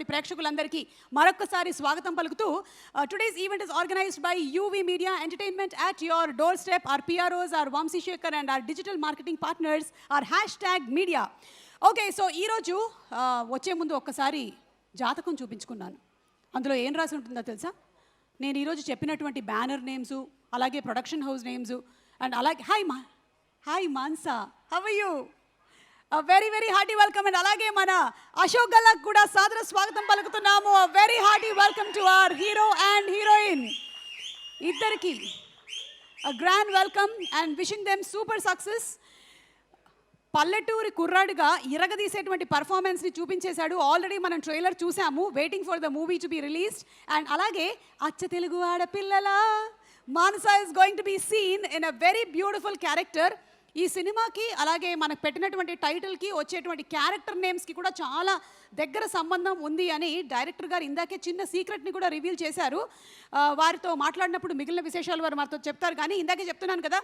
ప్రేక్షకులందరికీ మరొకసారి స్వాగతం పలుకుతూ today's event is organized by UV Media Entertainment at your doorstep. Our PROs are Vamsi Shekhar and our digital marketing partners are #media. Okay, so ఈరోజు వచ్చే ముందు ఒక్కసారి జాతకం చూపించుకున్నాను. అందులో ఏం రాసి ఉంటుందో తెలుసా? నేను ఈరోజు చెప్పినటువంటి బ్యానర్ నేమ్స్, అలాగే ప్రొడక్షన్ హౌస్ నేమ్స్ అండ్ అలాగే hi Mansa, how are you? Very very hearty welcome. And అలాగే మన అశోక్ గల్లాకు కూడా సాదర స్వాగతం పలుకుతున్నాము. Very hearty welcome to our hero and heroine ఇద్దరికి grand welcome and wishing them super success. పల్లెటూరి కుర్రాడుగా ఇరగదీసేటువంటి పర్ఫార్మెన్స్ని చూపించేశాడు. ఆల్రెడీ మనం ట్రైలర్ చూసాము, waiting for the movie to be released. And అలాగే అచ్చ తెలుగు ఆడపిల్లల Manasa is going to be seen in a very beautiful character. ఈ సినిమాకి అలాగే మనకు పెట్టినటువంటి టైటిల్కి వచ్చేటువంటి క్యారెక్టర్ నేమ్స్కి కూడా చాలా దగ్గర సంబంధం ఉంది అని డైరెక్టర్ గారు ఇందాకే చిన్న సీక్రెట్ని కూడా రివీల్ చేశారు. వారితో మాట్లాడినప్పుడు మిగిలిన విశేషాలు వారు మాతో చెప్తారు. కానీ ఇందాకే చెప్తున్నాను కదా,